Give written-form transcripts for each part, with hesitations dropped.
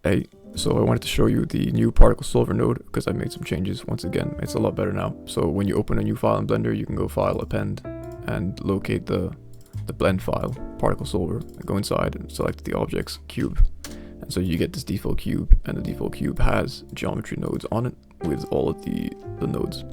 Hey, so I wanted to show you the new particle solver node because I made some changes. Once again, it's a lot better now. So when you open a new file in Blender, you can go File, Append, and locate the blend file, particle solver, and go inside and select the object's cube. And so you get this default cube, and the default cube has geometry nodes on it with all of the nodes.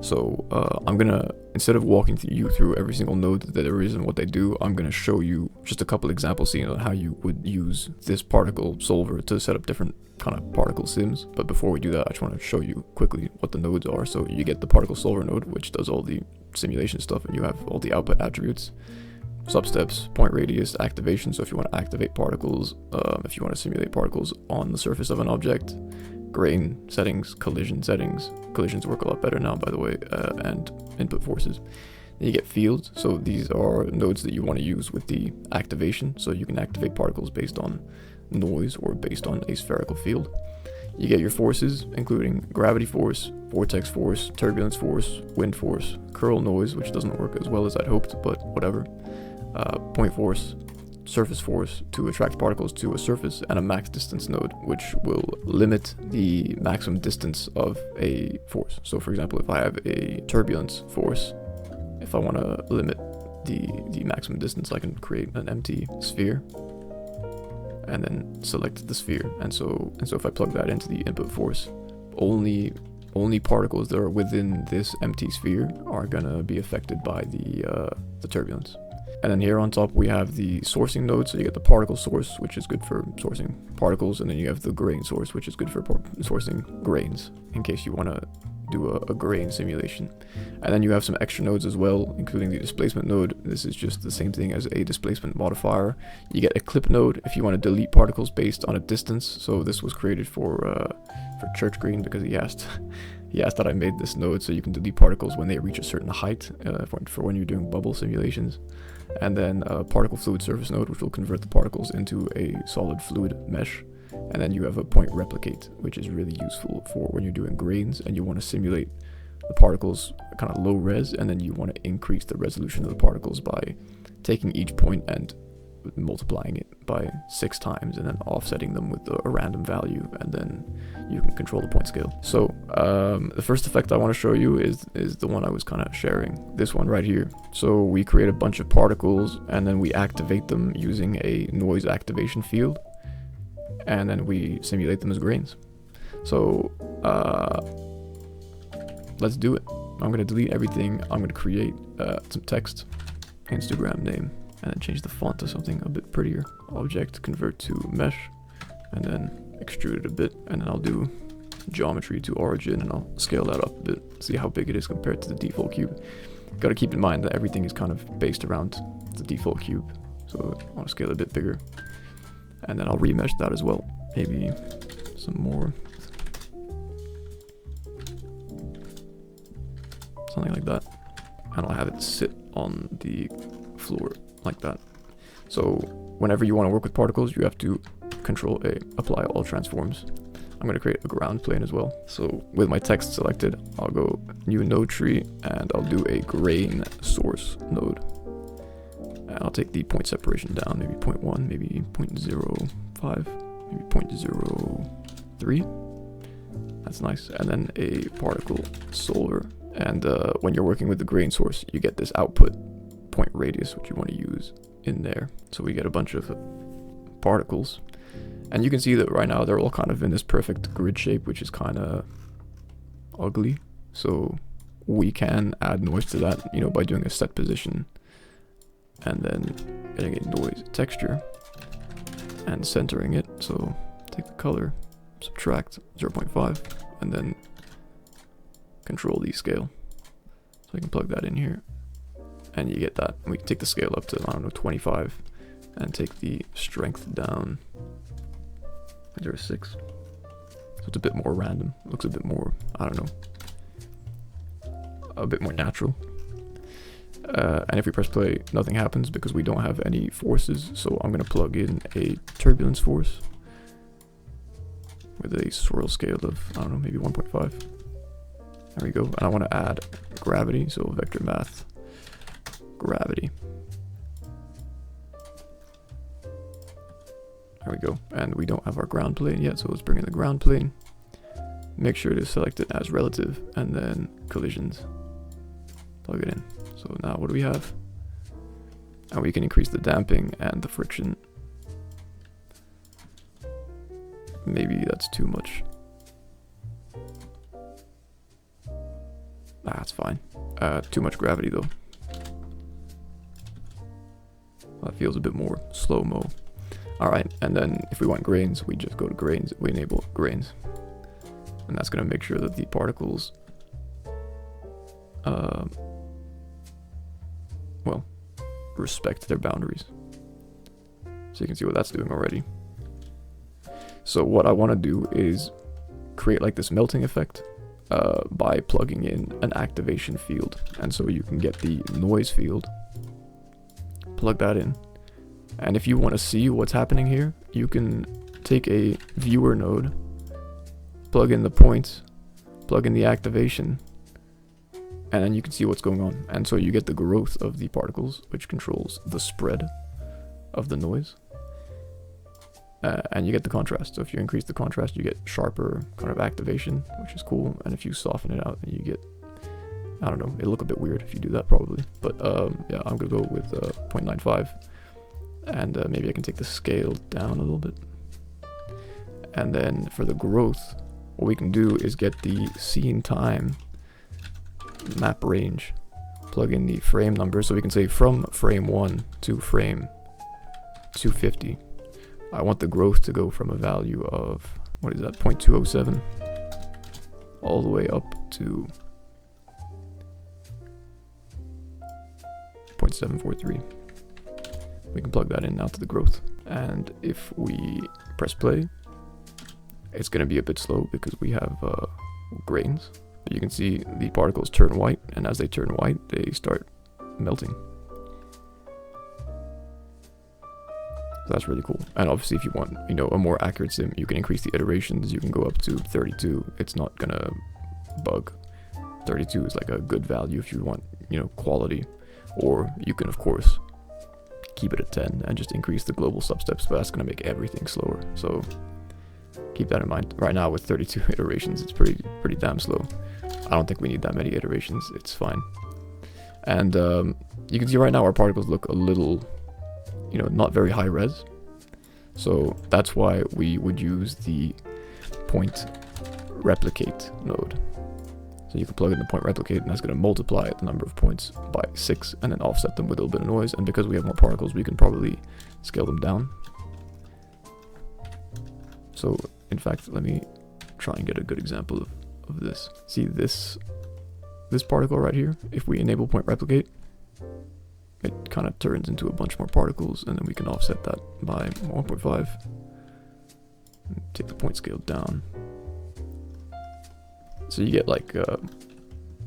So I'm gonna, instead of walking you through every single node that there is and what they do, I'm gonna show you just a couple example scenes on how you would use this particle solver to set up different kind of particle sims. But before we do that, I just want to show you quickly what the nodes are. So you get the particle solver node, which does all the simulation stuff, and you have all the output attributes, substeps, point radius, activation. So if you want to activate particles, if you want to simulate particles on the surface of an object, grain settings, collision settings. Collisions work a lot better now, by the way, and input forces. Then you get fields. So these are nodes that you want to use with the activation. So you can activate particles based on noise or based on a spherical field. You get your forces, including gravity force, vortex force, turbulence force, wind force, curl noise, which doesn't work as well as I'd hoped, but whatever. Point force, surface force to attract particles to a surface, and a max distance node, which will limit the maximum distance of a force. So for example, if I have a turbulence force, if I want to limit the maximum distance, I can create an empty sphere and then select the sphere. And so if I plug that into the input force, only particles that are within this empty sphere are gonna be affected by the turbulence. And then here on top we have the sourcing node. So you get the particle source, which is good for sourcing particles, and then you have the grain source, which is good for sourcing grains, in case you want to do a grain simulation. And then you have some extra nodes as well, including the displacement node. This is just the same thing as a displacement modifier. You get a clip node if you want to delete particles based on a distance. So this was created for Church Green because he asked that I made this node so you can delete particles when they reach a certain height for when you're doing bubble simulations. And then a particle fluid surface node, which will convert the particles into a solid fluid mesh. And then you have a point replicate, which is really useful for when you're doing grains and you want to simulate the particles kind of low res, and then you want to increase the resolution of the particles by taking each point and multiplying it by 6 times and then offsetting them with a random value, and then you can control the point scale. So the first effect I want to show you is the one I was kind of sharing, this one right here. So we create a bunch of particles and then we activate them using a noise activation field, and then we simulate them as grains. So let's do it. I'm going to delete everything. I'm going to create some text, Instagram name, and then change the font to something a bit prettier. Object, convert to mesh, and then extrude it a bit, and then I'll do geometry to origin, and I'll scale that up a bit, see how big it is compared to the default cube. Gotta keep in mind that everything is kind of based around the default cube, so I want to scale it a bit bigger. And then I'll remesh that as well, maybe some more, something like that, and I'll have it sit on the floor like that. So whenever you want to work with particles, you have to Control A, apply all transforms. I'm going to create a ground plane as well. So with my text selected, I'll go new node tree, and I'll do a grain source node. And I'll take the point separation down, maybe 0.1, maybe 0.05, maybe 0.03. That's nice. And then a particle solver. And when you're working with the grain source, you get this output point radius, which you want to use in there. So we get a bunch of particles. And you can see that right now they're all kind of in this perfect grid shape, which is kind of ugly. So we can add noise to that, by doing a set position and then getting a noise texture and centering it. So take the color, subtract 0.5, and then Control D scale. So we can plug that in here, and you get that. We can take the scale up to, 25, and take the strength down 0.06. So it's a bit more random. It looks a bit more, a bit more natural. And if we press play, nothing happens because we don't have any forces. So I'm going to plug in a turbulence force with a swirl scale of, maybe 1.5. There we go. And I want to add gravity. So vector math, gravity. There we go. And we don't have our ground plane yet, so let's bring in the ground plane. Make sure to select it as relative, and then collisions. Plug it in. So now what do we have? And we can increase the damping and the friction. Maybe that's too much. That's fine. Too much gravity though. That feels a bit more slow-mo. Alright, and then if we want grains, we just go to grains, we enable grains. And that's going to make sure that the particles, well, respect their boundaries. So you can see what that's doing already. So what I want to do is create like this melting effect by plugging in an activation field. And so you can get the noise field, plug that in. And if you want to see what's happening here, you can take a viewer node, plug in the points, plug in the activation, and then you can see what's going on. And so you get the growth of the particles, which controls the spread of the noise. And you get the contrast. So if you increase the contrast, you get sharper kind of activation, which is cool. And if you soften it out, then you get, I don't know, it'll look a bit weird if you do that probably. But yeah, I'm gonna go with 0.95. And maybe I can take the scale down a little bit. And then for the growth, what we can do is get the scene time map range, plug in the frame number, so we can say from frame 1 to frame 250. I want the growth to go from a value of, what is that, 0.207 all the way up to 0.743. We can plug that in now to the growth. And if we press play, it's going to be a bit slow because we have grains. But you can see the particles turn white, and as they turn white, they start melting. So that's really cool. And obviously if you want, you know, a more accurate sim, you can increase the iterations. You can go up to 32. It's not going to bug. 32 is like a good value if you want, you know, quality. Or you can, of course, keep it at 10 and just increase the global substeps, but that's going to make everything slower. So keep that in mind. Right now with 32 iterations, it's pretty damn slow. I don't think we need that many iterations. It's fine. And you can see right now our particles look a little, you know, not very high res. So that's why we would use the point replicate node. So you can plug in the point replicate, and that's going to multiply the number of points by 6 and then offset them with a little bit of noise. And because we have more particles, we can probably scale them down. So in fact, let me try and get a good example of this. See this particle right here? If we enable point replicate, it kind of turns into a bunch more particles, and then we can offset that by 1.5. Take the point scale down. So you get like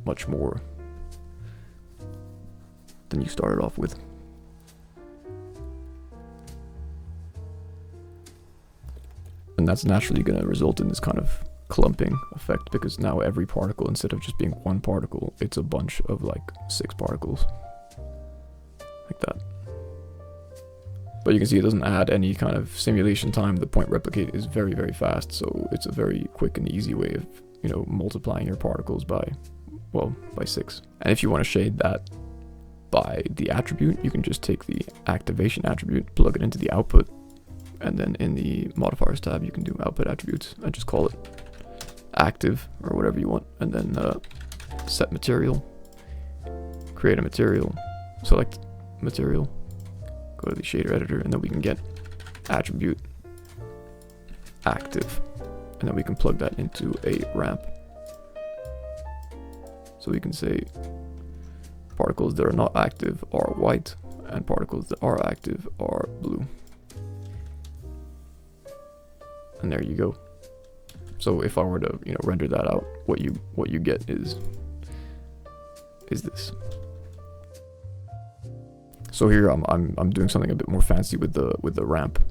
much more than you started off with. And that's naturally going to result in this kind of clumping effect, because now every particle, instead of just being one particle, it's a bunch of like 6 particles. Like that. But you can see it doesn't add any kind of simulation time. The point replicate is very, very fast, so it's a very quick and easy way of, you know, multiplying your particles by 6. And if you want to shade that by the attribute, you can just take the activation attribute, plug it into the output, and then in the modifiers tab, you can do output attributes and just call it active or whatever you want. And then set material, create a material, select material, go to the shader editor, and then we can get attribute active. And then we can plug that into a ramp. So we can say particles that are not active are white, and particles that are active are blue. And there you go. So if I were to, you know, render that out, what you get is this. So here I'm doing something a bit more fancy with the ramp.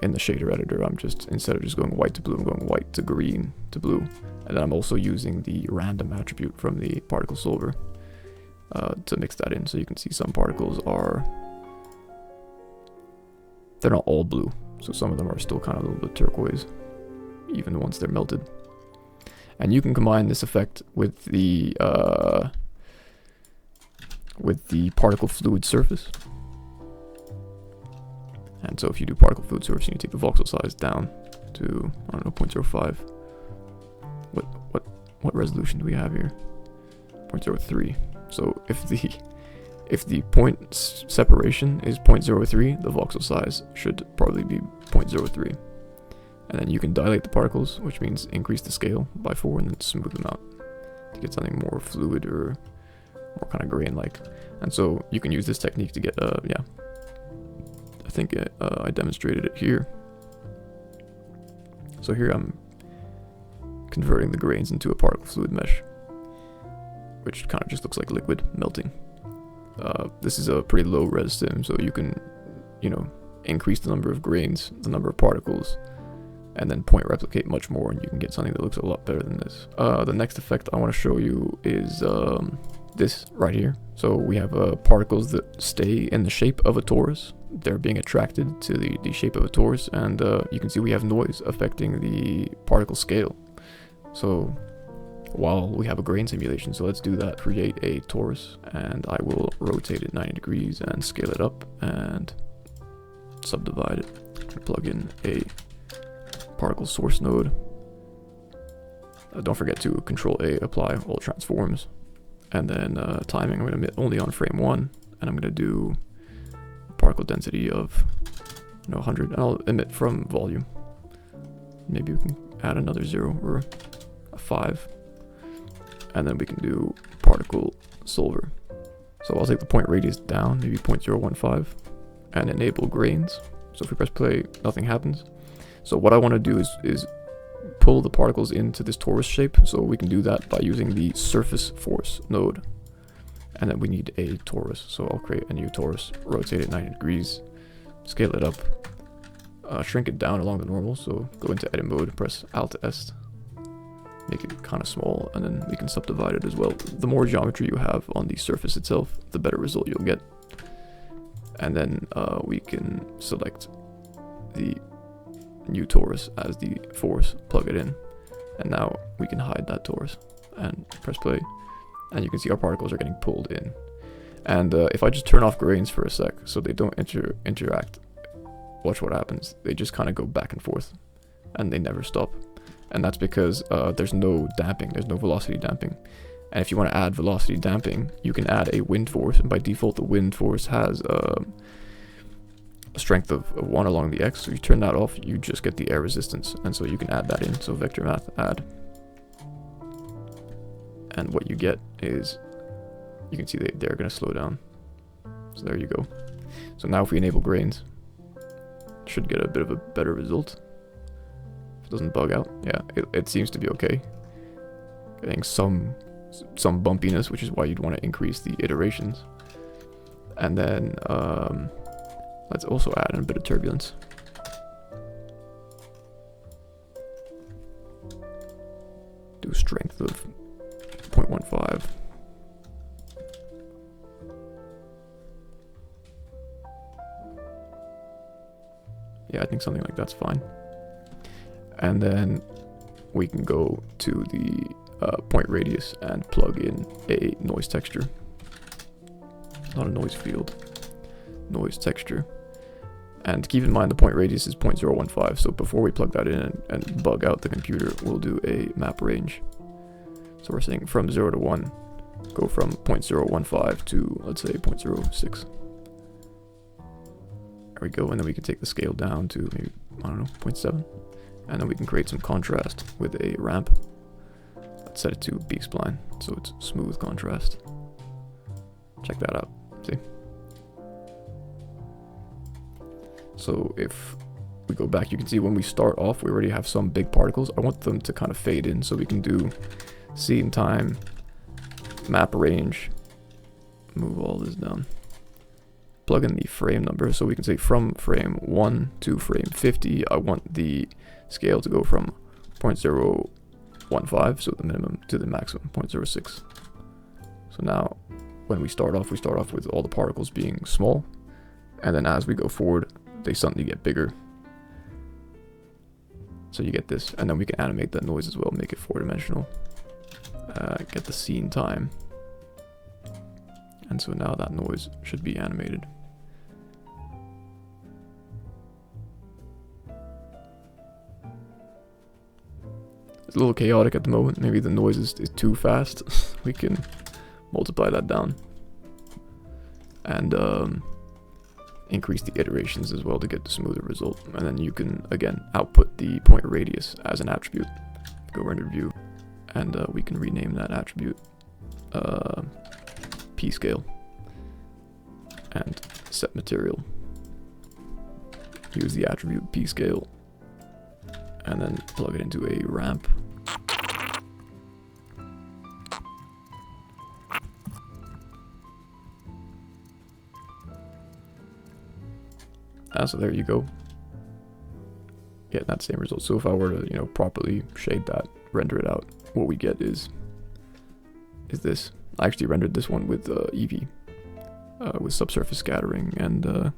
In the shader editor, I'm just, instead of just going white to blue, I'm going white to green to blue. And then I'm also using the random attribute from the particle solver to mix that in. So you can see some particles they're not all blue. So some of them are still kind of a little bit turquoise, even once they're melted. And you can combine this effect with the particle fluid surface. And so if you do particle fluid surface, you take the voxel size down to, I don't know, 0.05. What resolution do we have here? 0.03. So if the point separation is 0.03, the voxel size should probably be 0.03. And then you can dilate the particles, which means increase the scale by 4 and then smooth them out to get something more fluid or more kind of grain-like. And so you can use this technique to get, yeah. I think I demonstrated it here. So here I'm converting the grains into a particle fluid mesh, which kind of just looks like liquid melting. This is a pretty low res sim, so you can, increase the number of grains, the number of particles, and then point replicate much more, and you can get something that looks a lot better than this. The next effect I want to show you is this right here. So we have particles that stay in the shape of a torus. They're being attracted to the shape of a torus, and you can see we have noise affecting the particle scale. So while we have a grain simulation, so let's do that. Create a torus, and I will rotate it 90 degrees and scale it up and subdivide it. And plug in a particle source node. Don't forget to Control A, apply all transforms, and then timing. I'm going to emit only on frame 1, and I'm going to do a particle density of 100, and I'll emit from volume. Maybe we can add another 0 or a 5, and then we can do particle solver. So I'll take the point radius down, maybe 0.015, and enable grains. So if we press play, nothing happens. So what I want to do is pull the particles into this torus shape. So we can do that by using the surface force node. And then we need a torus. So I'll create a new torus, rotate it 90 degrees, scale it up, shrink it down along the normal. So go into edit mode, press Alt S, make it kind of small, and then we can subdivide it as well. The more geometry you have on the surface itself, the better result you'll get. And then we can select the new torus as the force, plug it in, and now we can hide that torus and press play, and you can see our particles are getting pulled in. And if I just turn off grains for a sec so they don't interact, watch what happens. They just kind of go back and forth and they never stop, and that's because there's no damping, there's no velocity damping. And if you want to add velocity damping, you can add a wind force, and by default the wind force has a strength of 1 along the x. So you turn that off, you just get the air resistance, and so you can add that in. So vector math add, and what you get is, you can see they're going to slow down. So there you go. So now if we enable grains, should get a bit of a better result. If it doesn't bug out, yeah, it seems to be okay. Getting some bumpiness, which is why you'd want to increase the iterations. And then let's also add in a bit of turbulence. Do strength of 0.15. Yeah, I think something like that's fine. And then we can go to the point radius and plug in a noise texture. Not a noise field, noise texture. And keep in mind the point radius is 0.015, so before we plug that in and bug out the computer, we'll do a map range. So we're saying from 0 to 1, go from 0.015 to, let's say, 0.06. There we go, and then we can take the scale down to maybe, I don't know, 0.7. And then we can create some contrast with a ramp. Let's set it to B-spline, so it's smooth contrast. Check that out, see? So if we go back, you can see when we start off, we already have some big particles. I want them to kind of fade in, so we can do scene time, map range, move all this down. Plug in the frame number, so we can say from frame 1 to frame 50, I want the scale to go from 0.015, so the minimum, to the maximum, 0.06. So now, when we start off with all the particles being small, and then as we go forward, they suddenly get bigger. So you get this, and then we can animate that noise as well, make it 4-dimensional. Get the scene time. And so now that noise should be animated. It's a little chaotic at the moment. Maybe the noise is too fast. We can multiply that down. And increase the iterations as well to get the smoother result. And then you can, again, output the point radius as an attribute. Go render view. And we can rename that attribute p-scale. And set material. Use the attribute p-scale. And then plug it into a ramp. So there you go. Get that same result. So if I were to, properly shade that, render it out, what we get is this. I actually rendered this one with Eevee, with subsurface scattering and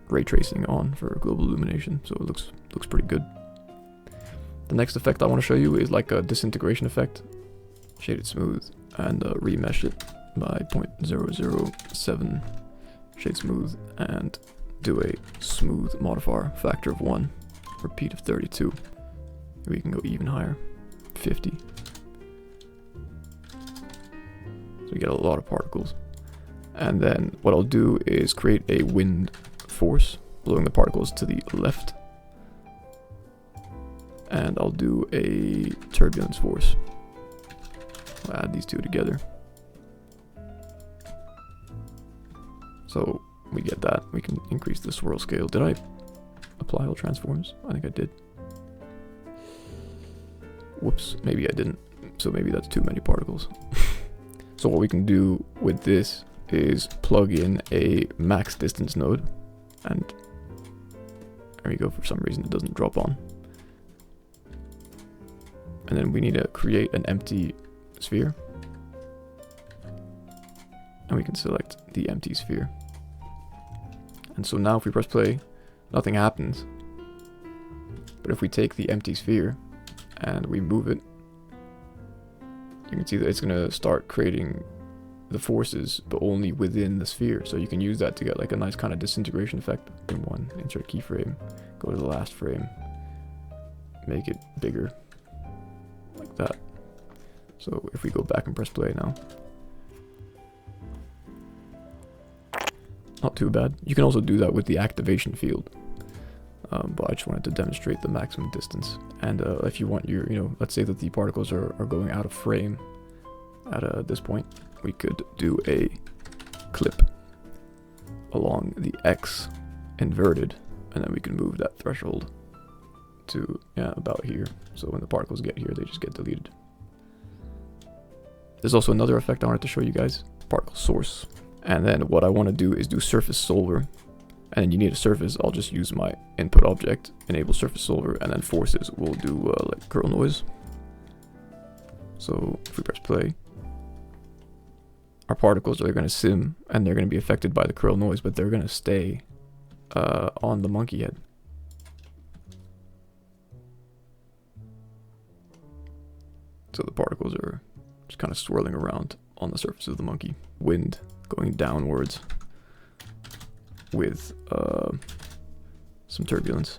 ray tracing on for global illumination. So it looks pretty good. The next effect I want to show you is like a disintegration effect. Shade it smooth and remesh it by 0.007. Shade smooth and do a smooth modifier factor of 1, repeat of 32. We can go even higher, 50. So we get a lot of particles. And then what I'll do is create a wind force, blowing the particles to the left. And I'll do a turbulence force. I'll add these two together. So we get that. We can increase the swirl scale. Did I apply all transforms? I think I did. Whoops, maybe I didn't. So maybe that's too many particles. So what we can do with this is plug in a max distance node. And there we go. For some reason it doesn't drop on. And then we need to create an empty sphere. And we can select the empty sphere. And so now if we press play, nothing happens. But if we take the empty sphere and we move it, you can see that it's going to start creating the forces, but only within the sphere. So you can use that to get like a nice kind of disintegration effect. In one, insert keyframe, go to the last frame, make it bigger, like that. So if we go back and press play now, not too bad. You can also do that with the activation field. But I just wanted to demonstrate the maximum distance. And if you want your, let's say that the particles are going out of frame at this point, we could do a clip along the X inverted, and then we can move that threshold to, about here. So when the particles get here, they just get deleted. There's also another effect I wanted to show you guys, particle source. And then what I want to do is do surface solver. And then you need a surface. I'll just use my input object, enable surface solver, and then forces will do like curl noise. So if we press play, our particles are going to sim and they're going to be affected by the curl noise, but they're going to stay on the monkey head. So the particles are just kind of swirling around on the surface of the monkey. Wind going downwards with some turbulence.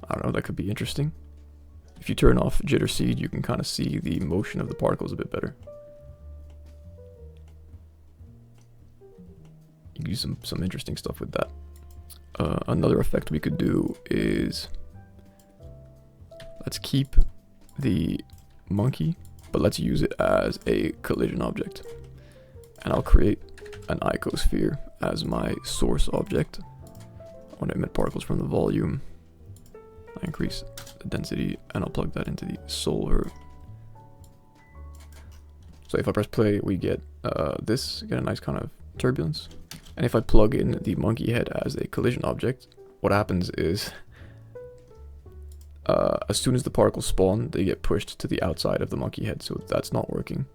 I don't know, that could be interesting. If you turn off jitter seed, you can kind of see the motion of the particles a bit better. You can use some interesting stuff with that. Another effect we could do is, let's keep the monkey, but let's use it as a collision object. And I'll create an icosphere as my source object. I want to emit particles from the volume. I increase the density, and I'll plug that into the solar. So if I press play, we get this, get a nice kind of turbulence. And if I plug in the monkey head as a collision object, what happens is as soon as the particles spawn, they get pushed to the outside of the monkey head, so that's not working.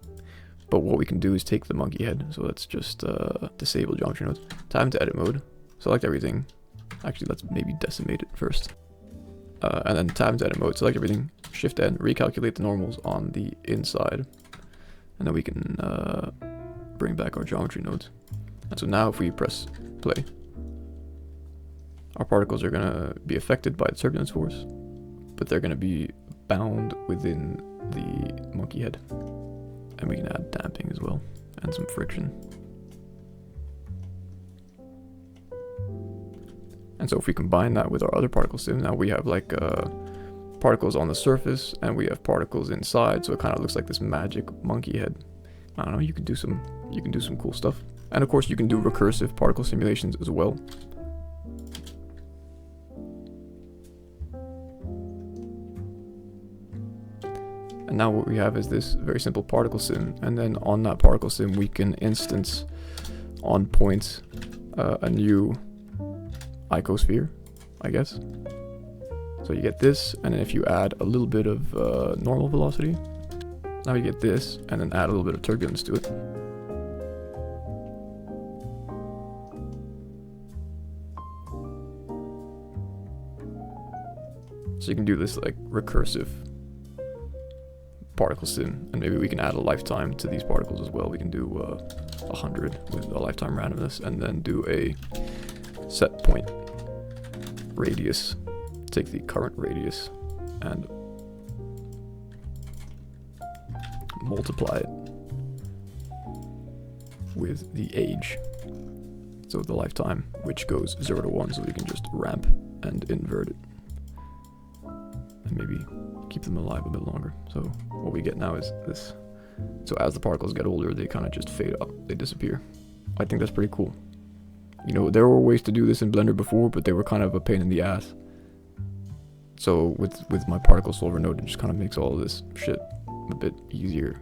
But what we can do is take the monkey head, so let's just disable geometry nodes. Time to edit mode, select everything. Actually, let's maybe decimate it first. And then tab into edit mode, select everything, shift N, recalculate the normals on the inside. And then we can bring back our geometry nodes. And so now if we press play, our particles are gonna be affected by the turbulence force, but they're gonna be bound within the monkey head. And we can add damping as well, and some friction. And so if we combine that with our other particle sim, now we have like particles on the surface and we have particles inside, so it kind of looks like this magic monkey head. I don't know, you can do some cool stuff. And of course you can do recursive particle simulations as well. And now what we have is this very simple particle sim, and then on that particle sim we can instance on points a new icosphere, I guess. So you get this, and then if you add a little bit of normal velocity, now you get this, and then add a little bit of turbulence to it. So you can do this like recursive particle sim, and maybe we can add a lifetime to these particles as well. We can do 100 with a lifetime randomness, and then do a set point radius. Take the current radius and multiply it with the age, so the lifetime, which goes 0 to 1, so we can just ramp and invert it and maybe keep them alive a bit longer. So what we get now is this. So as the particles get older, they kind of just fade up, they disappear. I think that's pretty cool. You know, there were ways to do this in Blender before, but they were kind of a pain in the ass. So with my particle solver node, it just kind of makes all of this shit a bit easier.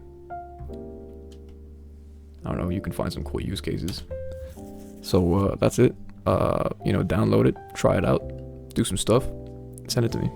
I don't know, you can find some cool use cases. So that's it. You know, download it, try it out, do some stuff, send it to me.